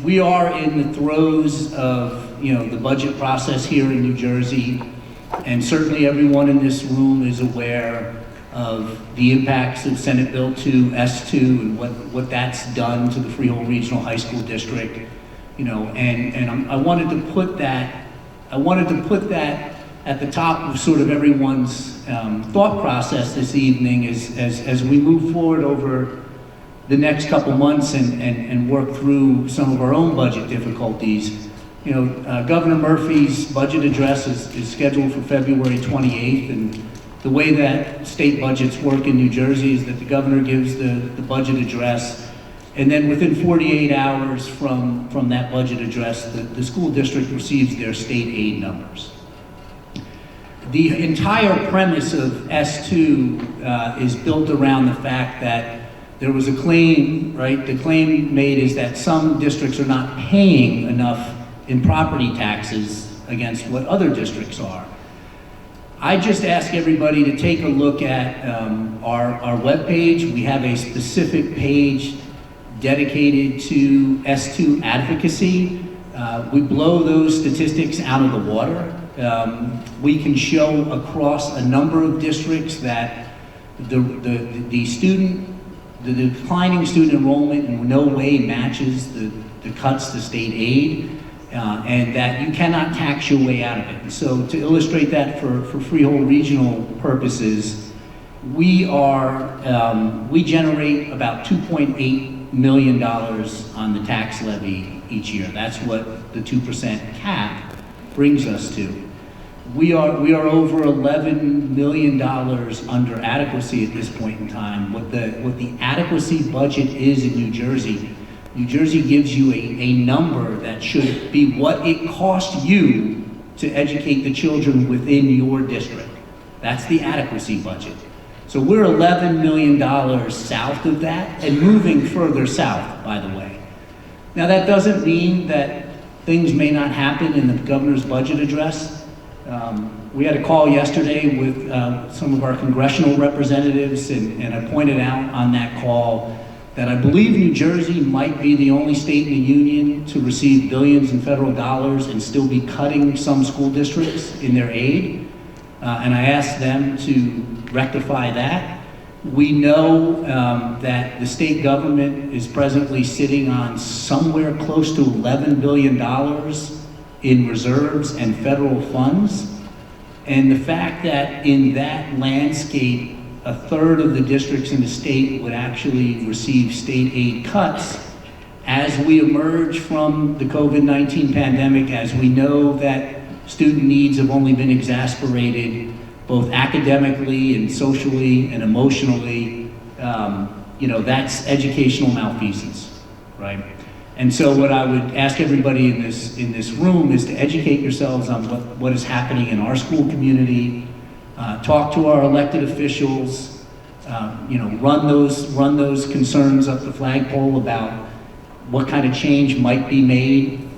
we are in the throes of, the budget process here in New Jersey, and certainly everyone in this room is aware of the impacts of Senate Bill 2 S2 and what that's done to the Freehold Regional High School District, I wanted to put that at the top of sort of everyone's thought process this evening as we move forward over the next couple months and work through some of our own budget difficulties. Governor Murphy's budget address is scheduled for February 28th, and the way that state budgets work in New Jersey is that the governor gives the budget address, and then within 48 hours from that budget address, the school district receives their state aid numbers. The entire premise of S2 is built around the fact that there was a claim, right? The claim made is that some districts are not paying enough in property taxes against what other districts are. I just ask everybody to take a look at our webpage. We have a specific page dedicated to S2 advocacy. We blow those statistics out of the water. We can show across a number of districts that the declining student enrollment in no way matches the cuts to state aid, and that you cannot tax your way out of it. And so to illustrate that for Freehold Regional purposes, we generate about $2.8 million on the tax levy each year. That's what the 2% cap brings us to. We are over $11 million under adequacy at this point in time. What the adequacy budget is in New Jersey gives you a number that should be what it costs you to educate the children within your district. That's the adequacy budget. So we're $11 million south of that and moving further south, by the way. Now that doesn't mean that things may not happen in the governor's budget address. We had a call yesterday with some of our congressional representatives, and I pointed out on that call that I believe New Jersey might be the only state in the union to receive billions in federal dollars and still be cutting some school districts in their aid. And I asked them to rectify that. We know that the state government is presently sitting on somewhere close to $11 billion in reserves and federal funds. And the fact that in that landscape, a third of the districts in the state would actually receive state aid cuts as we emerge from the COVID-19 pandemic, as we know that student needs have only been exacerbated both academically and socially and emotionally, that's educational malfeasance, right? And so what I would ask everybody in this room is to educate yourselves on what is happening in our school community, talk to our elected officials, run those concerns up the flagpole about what kind of change might be made.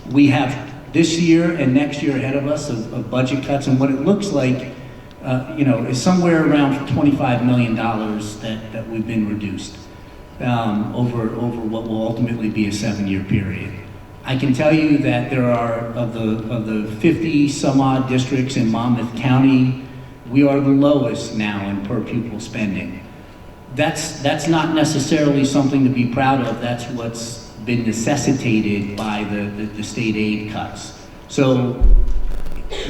We have this year and next year ahead of us of budget cuts, and what it looks like, is somewhere around $25 million that we've been reduced over what will ultimately be a 7-year period. I can tell you that there are, of the 50 some odd districts in Monmouth County, we are the lowest now in per pupil spending. That's not necessarily something to be proud of. That's what's been necessitated by the state aid cuts. So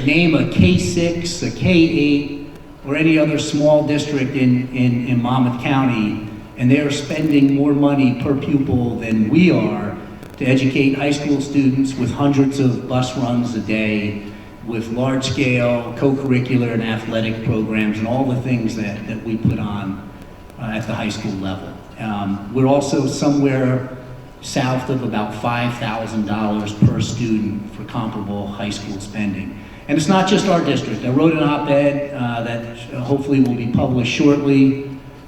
name a K6, a K8, or any other small district in Monmouth County, and they are spending more money per pupil than we are to educate high school students with hundreds of bus runs a day, with large-scale co-curricular and athletic programs and all the things that we put on at the high school level. We're also somewhere south of about $5,000 per student for comparable high school spending. And it's not just our district. I wrote an op-ed that hopefully will be published shortly.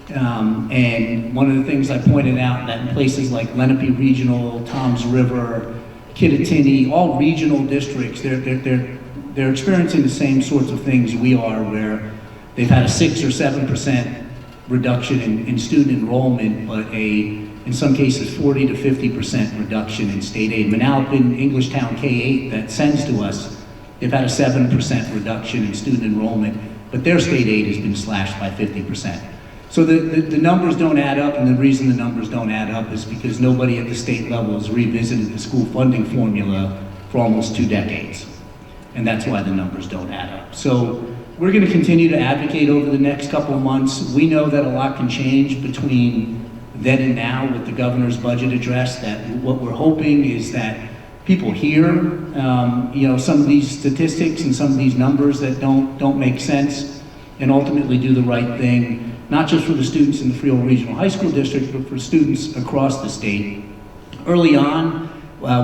And one of the things I pointed out that in places like Lenape Regional, Toms River, Kittatinny, all regional districts, they're experiencing the same sorts of things we are, where they've had a 6 or 7% reduction in student enrollment, but an in some cases 40 to 50% reduction in state aid. Manalapan, Englishtown K-8 that sends to us, they've had a 7% reduction in student enrollment, but their state aid has been slashed by 50%. So the numbers don't add up, and the reason the numbers don't add up is because nobody at the state level has revisited the school funding formula for almost 2 decades. And that's why the numbers don't add up. So we're going to continue to advocate over the next couple of months. We know that a lot can change between then and now with the governor's budget address, that what we're hoping is that people hear some of these statistics and some of these numbers that don't make sense, and ultimately do the right thing, not just for the students in the Freehold Regional High School District, but for students across the state. Early on,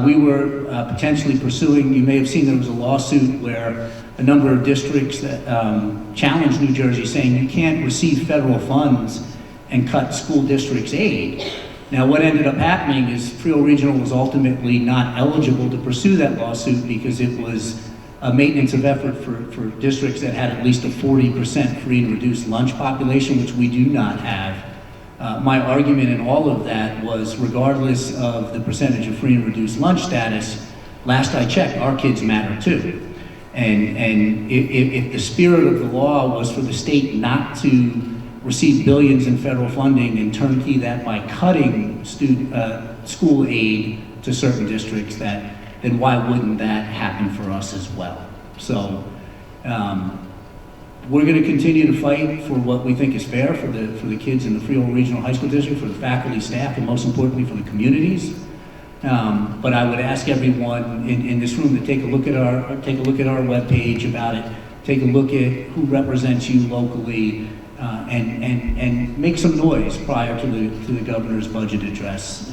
we were potentially pursuing, you may have seen there was a lawsuit where a number of districts that challenged New Jersey, saying you can't receive federal funds and cut school districts' aid. Now, what ended up happening is Freehold Regional was ultimately not eligible to pursue that lawsuit because it was a maintenance of effort for districts that had at least a 40% free and reduced lunch population, which we do not have. My argument in all of that was, regardless of the percentage of free and reduced lunch status, last I checked, our kids matter too. And if the spirit of the law was for the state not to receive billions in federal funding and turnkey that by cutting school aid to certain districts, then why wouldn't that happen for us as well? So we're going to continue to fight for what we think is fair for the kids in the Freehold Regional High School District, for the faculty, staff, and most importantly for the communities. But I would ask everyone in this room to take a look at our webpage about it, take a look at who represents you locally, and make some noise prior to the governor's budget address.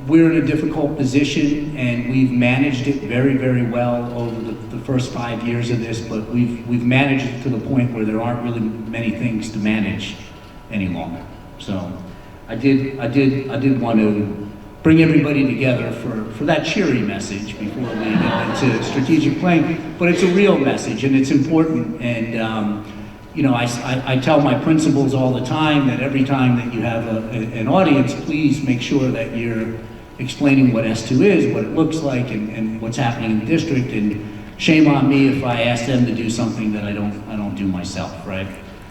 We're in a difficult position, and we've managed it very, very well over the first 5 years of this, but we've managed it to the point where there aren't really many things to manage any longer. So I did want to bring everybody together for that cheery message before we get into strategic planning, but it's a real message and it's important. And I tell my principals all the time that every time that you have an audience, please make sure that you're explaining what S2 is, what it looks like, and what's happening in the district. And shame on me if I ask them to do something that I don't do myself, right?